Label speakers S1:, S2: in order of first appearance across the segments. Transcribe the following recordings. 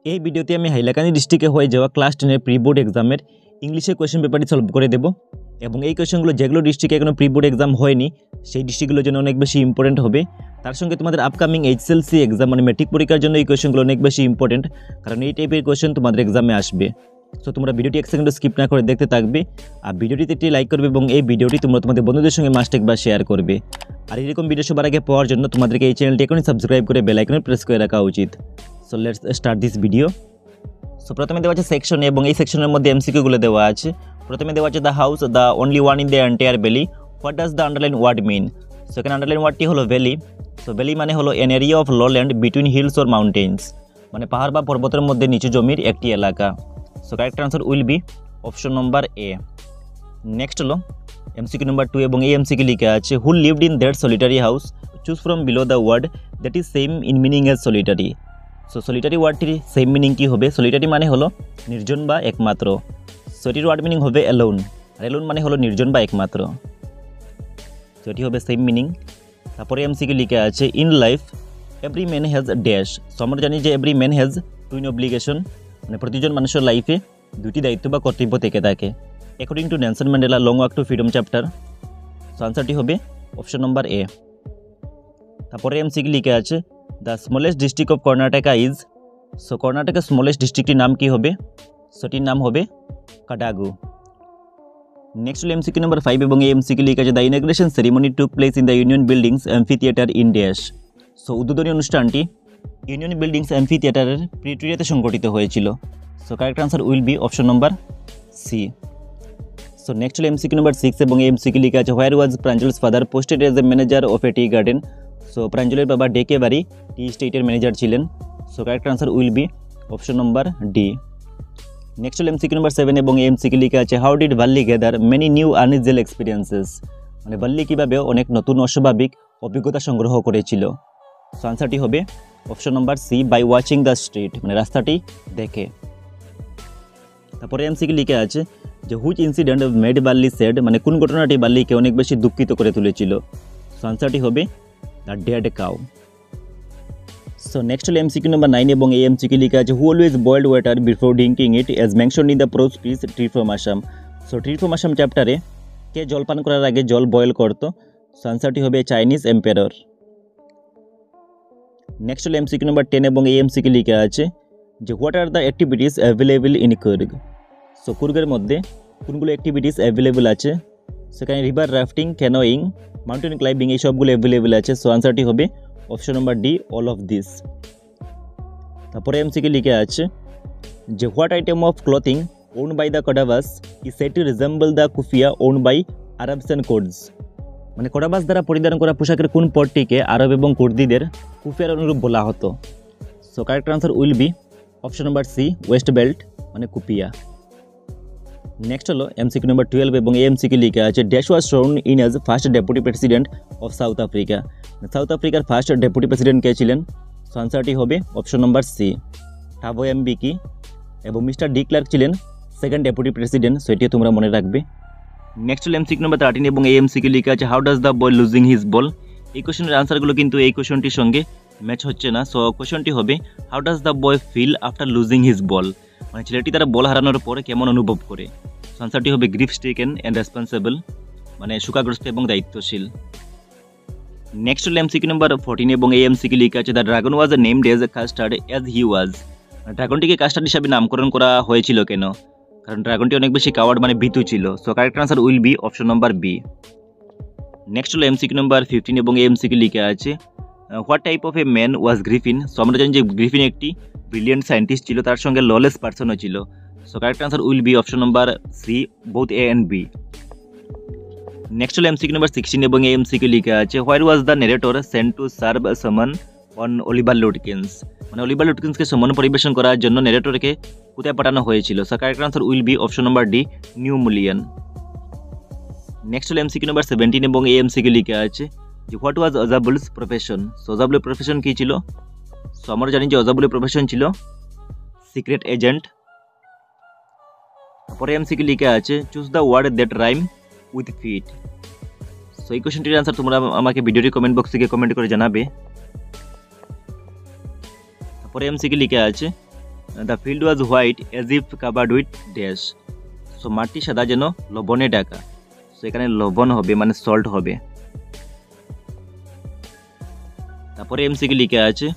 S1: এই ভিডিওতে আমি হাইলাকান্দি ডিস্ট্রিক্টে হয়ে যাওয়া ক্লাস 10 প্রি বোর্ড এক্সামের ইংলিশের কোয়েশ্চেন পেপারটি সলভ করে দেব এবং এই কোয়েশ্চেনগুলো যেগুলো ডিস্ট্রিক্টে এখনো প্রি বোর্ড এক্সাম হয়নি সেই ডিস্ট্রিক্টগুলোর জন্য অনেক বেশি ইম্পর্টেন্ট হবে। তার সঙ্গে তোমাদের আপকামিং এইচএসএলসি এক্সাম মানে ম্যাট্রিক পরীক্ষার জন্য এই কোয়েশ্চেনগুলো অনেক বেশি ইম্পর্টেন্ট, কারণ এই টাইপের কোয়েশ্চেন তোমাদের এক্সামে আসবে। সো তোমরা ভিডিওটি এক সেকেন্ড স্কিপ না করে দেখতে থাকবে আর ভিডিওটিতে একটি লাইক করবে এবং এই ভিডিওটি তোমরা তোমাদের বন্ধুদের সঙ্গে মাস্ট একবার শেয়ার করবে। আর এরকম ভিডিও সবার আগে পাওয়ার জন্য তোমাদেরকে এই চ্যানেলটি এখনই সাবস্ক্রাইব করে বেল আইকনে প্রেস করে রাখা উচিত। So let's start this video. So প্রথমে দেওয়া আছে সেকশন এবং এই সেকশনের মধ্যে এমসিকিউগুলো দেওয়া আছে। প্রথমে দেওয়া আছে the house the only one in the entire valley, what does the underline word mean. So এখানে আন্ডারলাইন ওয়ার্ডটি হলো ভ্যালি। সো ভ্যালি মানে হলো an area of low land between hills or mountains, মানে পাহাড় বা পর্বতের মধ্যে নিচু জমির একটি এলাকা। So correct answer will be option number A. Next হলো এমসিকিউ নম্বর 2 এবং এই এমসিকিউ লিখা আছে who lived in that solitary house, choose from below the word that is same in meaning as solitary. So solitary ওয়ার্ডটির same meaning কী হবে? সলিটারি মানে হলো নির্জন বা একমাত্র। সো এটির ওয়ার্ড মিনিং হবে অ্যালোন, আর অ্যালোন মানে হলো নির্জন বা একমাত্র। সো এটি হবে সেম মিনিং। তারপরে এমসিকিউ লিখা আছে in life every man has dash. So আমরা জানি যে every man has twin obligation, মানে প্রতিজন মানুষের লাইফে দুটি দায়িত্ব বা কর্তব্য থেকে থাকে according to Nelson Mandela long walk to freedom chapter. So আনসারটি হবে অপশন নম্বর এ। তারপরে এমসিকিউ লিখা আছে the smallest district of Karnataka is. So কর্ণাটকের স্মলেস্ট ডিস্ট্রিক্টটির নাম কী হবে? সেটির নাম হবে কাডাগু। নেক্সট হলো এমসিকিউ নম্বর 5 এবং এই এমসিকিউ লিখা আছে the ingression ceremony took place in the Union Buildings amphitheatre in dash. So উদ্বোধনী অনুষ্ঠানটি ইউনিয়ন বিল্ডিংস অ্যাম্ফি থিয়েটারের প্রিটোরিয়াতে সংগঠিত হয়েছিল। So correct answer will be option number C. So next হলো এমসিকিউ নম্বর 6 এবং এই এমসিকিউ লিখা আছে where was Pranjal's father posted as a manager of a tea garden. So প্রাঞ্জলের বাবা ডেকে বাড়ি টি স্টেটের ম্যানেজার ছিলেন। So correct answer will be option number D. Next হল এমসিকিউ নম্বর 7 এবং এই এমসিকিউ লিখা আছে how did Valli gather many new unusual experiences. মানে ভাল্লি কীভাবে অনেক নতুন অস্বাভাবিক অভিজ্ঞতা সংগ্রহ করেছিল। সো আনসারটি হবে option number C by watching the street, মানে রাস্তাটি দেখে। তারপরে এমসিকিউ লিখা আছে যে which incident made Valli sad, মানে কোন ঘটনাটি বাল্লিকে অনেক বেশি দুঃখিত করে তুলেছিল। সো আনসারটি হবে the dead cow. So next হলো এমসিকিউ নম্বর 9 এবং এই এমসিকিউ লিখা আছে হু always boiled water before drinking it as mentioned in the pros piece tree from Assam. So tree from Assam চ্যাপ্টারে কে জলপান করার আগে জল বয়েল করত? সো আনসারটি হবে চাইনিজ এম্পায়ার। নেক্সট হলো এমসিকিউ নম্বর 10 এবং এই এমসিকিউ লিখা আছে যে what are the activities available in Coorg. So কুর্গের মধ্যে কোনগুলো অ্যাক্টিভিটিস অ্যাভেলেবল আছে? সেখানে river rafting, canoeing, mountain climbing এই সবগুলো অ্যাভেলেবল আছে। সো আনসারটি হবে option number D all of this. তারপরে এমসিকিউ লিখে আছে যে what item of clothing worn by the Kodavas is said to resemble the keffiyeh on by Arabs and Kurds. মানে কডাভাস দ্বারা পরিধান করা পোশাকের কোন পদটিকে আরব এবং কুর্দিদের কুফিয়ার অনুরূপ বলা হতো? So correct answer will be option number C waist belt, মানে কুপিয়া। নেক্সট হলো এমসিকিউ নম্বর 12 এবং এই এমসিকিউ লিখা আছে dash was sworn in as first deputy president of South Africa. South আফ্রিকার ফার্স্ট ডেপুটি প্রেসিডেন্ট কে ছিলেন? সো আনসারটি হবে অপশন নম্বর সি টাবো এমবিকি, এবং মিস্টার ডি ক্লার্ক ছিলেন সেকেন্ড ডেপুটি প্রেসিডেন্ট। সো এটিও তোমরা মনে রাখবে। নেক্সট হলো এমসিকিউ নম্বর 13 এবং এই এমসিকিউ লিখা আছে how does the boy losing his ball. এই কোশ্চেনের আনসারগুলো কিন্তু এই কোশ্চেনটির সঙ্গে ম্যাচ হচ্ছে না। সো কোশ্চেনটি হবে how does the boy feel after losing his ball, মানে ছেলেটি তারা বল হারানোর পরে কেমন অনুভব করে। সো আনসারটি হবে গ্রিফ স্ট্রিকেন অ্যান্ড রেসপন্সিবল, মানে শোকাগ্রস্ত এবং দায়িত্বশীল। নেক্সট হলো এমসিকিউ নম্বর 14 এবং এই এমসিকিউ লিখা আছে the dragon was named as custard as he was. ড্রাগনটিকে কাস্টার্ড হিসাবে নামকরণ করা হয়েছিল কেন? কারণ ড্রাগনটি অনেক বেশি কাওয়ার্ড, মানে ভীতু ছিল। So correct answer will be option number B. Next হলো এমসিকিউ নম্বর 15 এবং এই এমসিকিউ লিখা আছে what type of a man was Griffin. So আমরা জানি যে গ্রিফিন একটি ব্রিলিয়েন্ট সায়েন্টিস্ট ছিল, তার সঙ্গে ললেস পার্সনও ছিল। So correct answer will be option number C both A and B. Next হলো এমসিকিউ নম্বর 16 এবং এই এমসিকিউ লিখা আছে where was the narrator sent to serve summon on Oliver Lutkins. মানে অলিভার লুটকিন্সকে সমন পরিবেশন করার জন্য নেরেটরকে কোথায় পাঠানো হয়েছিল? So correct answer will be option number D New Mullion. Next হলো এমসিকিউ নম্বর 17 এবং এই এমসিকিউ লিখা আছে যে what was Ausable's profession. So অজাবুলের প্রফেশন কী ছিল? সো আমরা জানি যে অজাবুলের প্রফেশন ছিল সিক্রেট এজেন্ট। তারপরে এমসিকিউ লিখা আছে choose the word that rhyme with fit. So এই কোশ্চেনটির আনসার তোমরা আমাকে ভিডিওর কমেন্ট বক্স থেকে কমেন্ট করে জানাবে। তারপরে এমসিকিউ লিখা আছে the field was white as if covered with dash. So মাটি সাদা যেন লবণে ঢাকা। সো এখানে লবণ হবে মানে সল্ট হবে। তারপরে এমসিকিউ লিখে আছে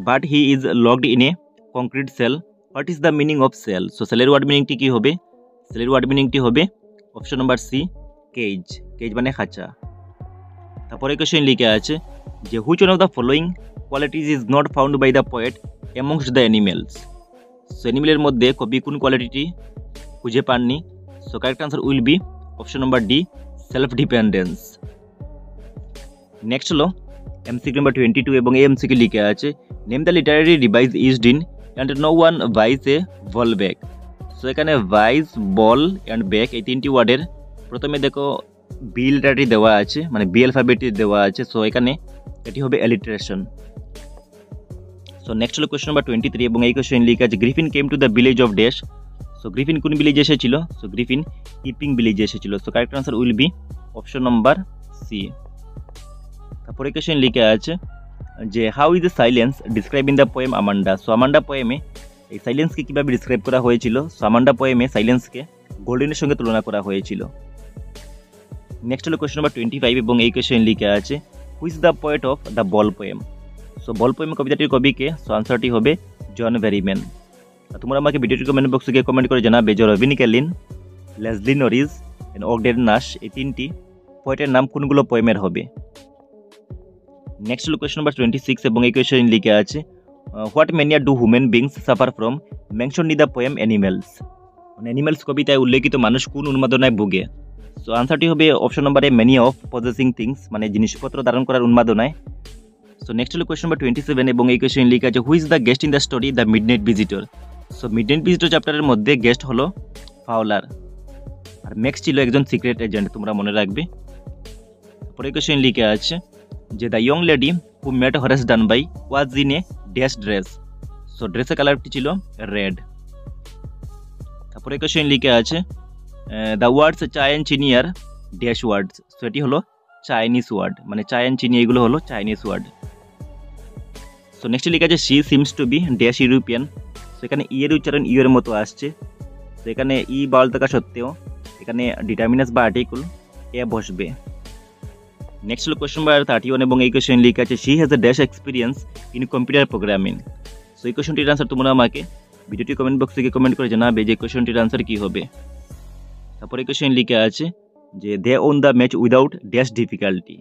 S1: but he is locked in a concrete cell, what is the meaning of cell. So সেলের ওয়ার্ড মিনিংটি কী হবে? সেলের ওয়ার্ড মিনিংটি হবে option number C, cage. Cage মানে খাঁচা। তারপরে কোয়েশ্চেন লিখে আছে যে which one of the following qualities is not found by the poet amongst the animals. So অ্যানিমেলের মধ্যে কবি কোন কোয়ালিটিটি খুঁজে পাননি? So correct answer will be option number D, self dependence. Next হলো এমসিকিউ নাম্বার 22 এবং এই এমসিকিউ লিখে আছে name the literary device used in and no one buys a ball bag. So এখানে ভাইস, বল অ্যান্ড ব্যাগ এই তিনটি ওয়ার্ডের প্রথমে দেখো বি লেটারটি দেওয়া আছে, মানে বি অ্যালফাবেটটি দেওয়া আছে। সো এখানে এটি হবে অ্যালিটারেশন। সো নেক্সট হলো কোয়েশ্চন নাম্বার 23 এবং এই কোয়েশ্চেন লিখে আছে Griffin came to the village of dash. So Griffin কোন ভিলেজে এসেছিল? সো গ্রিফিন ইপিং ভিলেজে এসেছিল। So correct answer will be option number C. তারপরে কোয়েশ্চেন লিখে আছে যে how is the silence describe in the poem Amanda. So Amanda পোয়েমে এই সাইলেন্সকে কীভাবে ডিসক্রাইব করা হয়েছিল? সো আমান্ডা পোয়েমে সাইলেন্সকে গোল্ডেনের সঙ্গে তুলনা করা হয়েছিল। নেক্সট হলো কোয়েশ্চন নাম্বার 25 এবং এই কোয়েশ্চেন লিখে আছে who is the poet of the ball poem. So ball poem কবিতাটির কবিকে? সো আনসারটি হবে জন ভেরিম্যান। তোমরা আমাকে ভিডিওটির কমেন্ট বক্সে গিয়ে কমেন্ট করে জানাবে যে Robin Klein, Leslie Norris and Ogden Nash এই তিনটি পোয়েটের নাম কোনগুলো পোয়েমের হবে। নেক্সট হলো কোয়েশ্চন নাম্বার 26 এবং এই কোয়েশ্চেন লিখে আছে what mania do human beings suffer from mention in the poem animals. মানে অ্যানিমেলস কবিতায় উল্লেখিত মানুষ কোন উন্মাদনায় ভোগে? সো আনসারটি হবে option number A mania of possessing things, মানে জিনিসপত্র ধারণ করার উন্মাদনায়। সো নেক্সট হলো কোয়েশ্চন নাম্বার 27 এবং এই কোয়েশ্চেন লিখে আছে who is the guest in the story the midnight visitor. So midnight visitor চ্যাপ্টারের মধ্যে গেস্ট হলো ফাউলার, আর ম্যাক্স ছিল একজন সিক্রেট এজেন্ট, তোমরা মনে রাখবে। পরে কোয়েশ্চেন লিখে আছে যে the young lady who met Horace Danby was in a dash dress. So ড্রেসের কালারটি ছিল রেড। তারপরে কোয়েশ্চেন লিখে আছে দ্য ওয়ার্ডস চায় অ্যান্ড চিনি আর ড্যাশ ওয়ার্ডস। সো এটি হলো চাইনিজ ওয়ার্ড, মানে চায় অ্যান্ড চিনি এগুলো হলো চাইনিজ ওয়ার্ড। সো নেক্সট লিখে আছে she seems to be dash European. So এখানে ই এর উচ্চারণ ইউ এর মতো আসছে। তো এখানে ই বাউল থাকা সত্ত্বেও এখানে ডিটারমিনাস বা আর্টিকেল এ বসবে। নেক্সট হলো কোয়েশ্চন নাম্বার 31 এবং এই কোয়েশ্চেন লিখে আছে she has a dash experience in computer programming. So এই কোয়েশ্চনটির আনসার তোমরা আমাকে ভিডিওটি কমেন্ট বক্সে গিয়ে কমেন্ট করে জানাবে যে কোয়েশ্চনটির আনসার কী হবে। তারপরে কোয়েশ্চেন লিখে আছে যে they won the match without dash difficulty.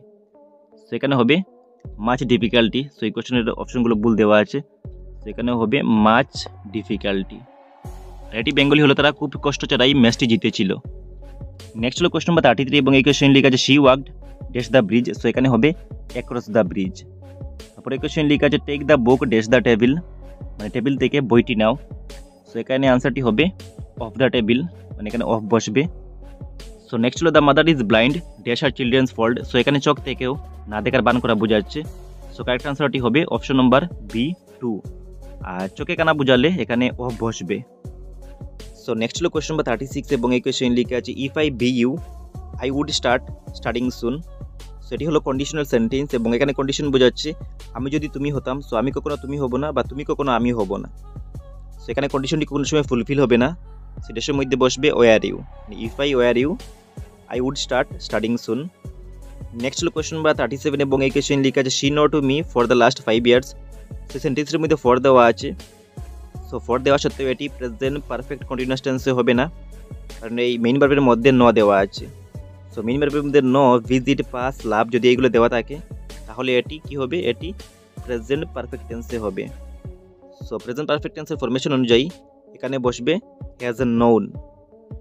S1: সেখানে হবে মাচ ডিফিকাল্টি। সো এই কোয়েশ্চনের অপশনগুলো ভুল দেওয়া আছে, সেখানে হবে মাচ ডিফিকাল্টি। এটি বেঙ্গলি হলো তারা খুব কষ্ট ছাড়াই ম্যাচটি জিতেছিল। নেক্সট হলো কোয়েশ্চন নাম্বার 33 এবং এই কোয়েশ্চেন লিখে আছে she walked dash the bridge. So এখানে হবে অ্যাক্রস দ্য ব্রিজ। তারপরে কোয়েশ্চেন লিখে আছে take the book dash the table, মানে টেবিল থেকে বইটি নাও। সো এখানে আনসারটি হবে অফ দ্য টেবিল, মানে এখানে অফ বসবে। সো নেক্সট হলো the mother is blind dash her children's fault. So এখানে চোখ থেকেও না দেখার বান করা বোঝাচ্ছে। সো কারেক্ট আনসারটি হবে অপশন নাম্বার B2, আর চোখে কানা বুঝালে এখানে অফ বসবে। সো নেক্সট হলো কোয়েশ্চন নাম্বার 36 এবং এই কোয়েশ্চেন লিখে আছে if I be you I would starting soon. So এটি হলো কন্ডিশনাল সেন্টেন্স এবং এখানে কন্ডিশন বোঝাচ্ছে আমি যদি তুমি হতাম। সো আমি কখনো তুমি হব না, বা তুমি কখনো আমি হব না। সো এখানে কন্ডিশনটি কোনো সময় ফুলফিল হবে না, সেটার মধ্যে বসবে were you. If I were you I would starting soon. Next হলো কোয়েশ্চন নাম্বার 37 এবং এই কোয়েশ্চেন লিখে আছে she know to me for the last 5 years. So সেন্টেন্সের মধ্যে ফর দেওয়া আছে। সো ফর দেওয়া সত্ত্বেও এটি প্রেজেন্ট পারফেক্ট কন্টিনিউয়াস টেন্সে হবে না, কারণ এই মেইন ভার্বের মধ্যে ন দেওয়া আছে। সো মেইন ভার্বের মধ্যে ন, ভিজিট, পাস, লাভ যদি এগুলো দেওয়া থাকে তাহলে এটি কি হবে? এটি প্রেজেন্ট পারফেক্ট টেন্সে হবে। সো প্রেজেন্ট পারফেক্ট টেন্সের ফরমেশন অনুযায়ী এখানে বসবে হ্যাজ এ নোন,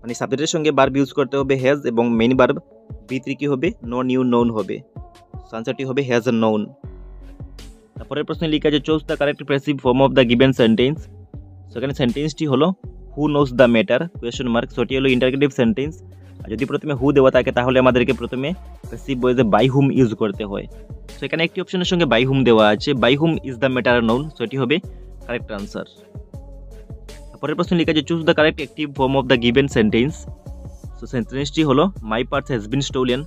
S1: মানে সাবজেক্টের সঙ্গে ভার্ব ইউজ করতে হবে হ্যাজ, এবং মেইন ভার্ব B3 কি হবে? নো নিউ নোন হবে। সো আনসারটি হবে হ্যাজ এ নোন। তারপরের প্রশ্নে লিখা আছে choose the correct passive form of the given sentence. So এখানে সেন্টেন্সটি হলো who knows the matter question mark. So এটি হলো ইন্টারগেটিভ সেন্টেন্স, আর যদি প্রথমে হু দেওয়া থাকে তাহলে আমাদেরকে প্রথমে প্যাসিভ ভয়েসে বাই হুম ইউজ করতে হয়। সো এখানে একটি অপশনের সঙ্গে বাই হুম দেওয়া আছে, by whom is the matter known. So এটি হবে কারেক্ট আনসার। তারপরের প্রশ্ন লিখা আছে choose the correct active form of the given sentence. So সেন্টেন্সটি হলো my parts has been stolen.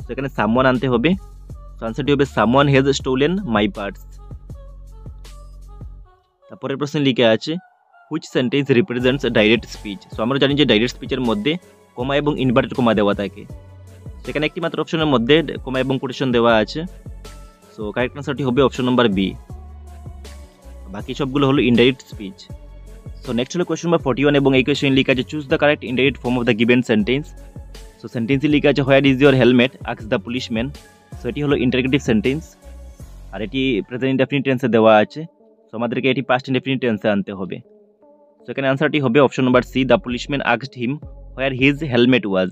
S1: So এখানে সামওয়ান আনতে হবে। সো আনসারটি হবে someone has stolen my parts. তারপরের প্রশ্ন লিখে আছে which sentence represents direct speech. So আমরা জানি যে ডাইরেক্ট স্পিচের মধ্যে কমা এবং ইনভার্টেড কমা দেওয়া থাকে, সেখানে একটি মাত্র অপশনের মধ্যে কমা এবং কোটেশন দেওয়া আছে। সো কারেক্ট আনসারটি হবে অপশন নাম্বার বি, বাকি সবগুলো হলো ইনডাইরেক্ট স্পিচ। সো নেক্সট হলো কোয়েশ্চন নাম্বার 41 এবং এই কোয়েশ্চন লেখা আছে choose the correct indirect form of the given sentence. So সেন্টেন্সে লেখা আছে where is your helmet ask the policeman. So এটি হলো ইন্টারগেটিভ সেন্টেন্স, আর এটি প্রেজেন্ট ইনডেফিনিট টেন্সে দেওয়া আছে। সো আমাদেরকে এটি পাস্ট ইনডেফিনিট টেন্সে আনতে হবে। সো এখানে আনসারটি হবে option number C, the policeman asked him where his helmet was.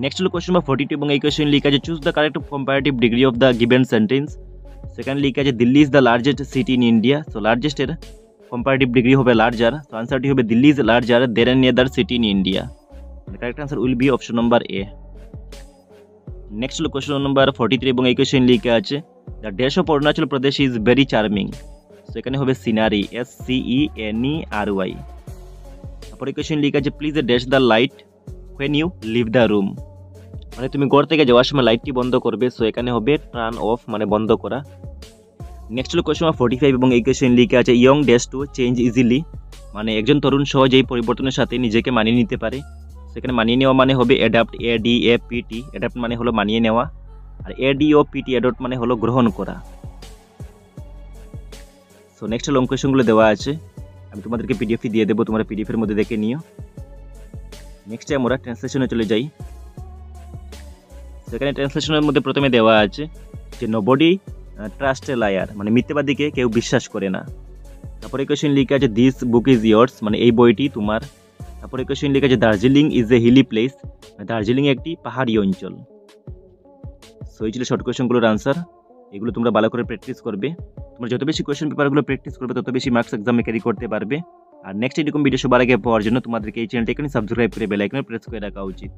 S1: Next হলো কোয়েশ্চন নাম্বার 42 এবং এই কোয়েশ্চন লেখা আছে choose the correct comparative degree of the given sentence. সেখানে লেখা আছে Delhi is the largest city in India. So লার্জেস্টের comparative degree হবে লার্জার। সো আনসারটি হবে Delhi is larger than any other city in India. Correct answer will be option number A. Next হলো question number 43 এবং এই কোয়েশ্চন লেখা আছে the dash of Arunachal Pradesh is very charming. So এখানে হবে সিনারি, SCENERY। তারপরে কোয়েশ্চন লেখা আছে please dash the light when you leave the room. মানে তুমি ঘর থেকে যাওয়ার সময় লাইটটি বন্ধ করবে। সো এখানে হবে টার্ন অফ, মানে বন্ধ করা। নেক্সট হলো কোয়েশ্চন নাম্বার 45 এবং এই কোয়েশ্চন লেখা আছে young dash to change easily. মানে একজন তরুণ সহজেই পরিবর্তনের সাথে নিজেকে মানিয়ে নিতে পারে। সেখানে মানিয়ে নেওয়া মানে হবে অ্যাডাপ্ট, ADAPT। অ্যাডাপ্ট মানে হলো মানিয়ে নেওয়া, আর ADOPT অ্যাডপ্ট মানে হলো গ্রহণ করা। সো নেক্সট লং কোয়েশ্চনগুলো দেওয়া আছে, আমি তোমাদেরকে PDF দিয়ে দেবো, তোমরা PDF এর মধ্যে দেখে নিও। নেক্সটে আমরা ট্রান্সলেশনে চলে যাই। সেখানে ট্রান্সলেশনের মধ্যে প্রথমে দেওয়া আছে যে নোবডি ট্রাস্ট এ লায়ার, মানে মিথ্যাবাদীকে কেউ বিশ্বাস করে না। তারপরে কোয়েশ্চন লেখা আছে দিস বুক ইজ ইয়ার্স, মানে এই বইটি তোমার। তারপরে কোয়েশ্চন লেখা আছে Darjeeling is a hilly place, Darjeeling একটি পাহাড়ি অঞ্চল। সো এই ছিল শর্ট কোয়েশ্চনগুলোর আনসার। এগুলো তোমরা ভালো করে প্র্যাকটিস করবে। তোমরা যত বেশি কোয়েশ্চন পেপারগুলো প্র্যাকটিস করবে তত বেশি মার্কস এক্সামে ক্যারি করতে পারবে। আর নেক্সট এরকম ভিডিও সবার আগে পাওয়ার জন্য তোমাদেরকে এই চ্যানেলটি এখানে সাবস্ক্রাইব করে বেল আইকনে প্রেস করে রাখা উচিত।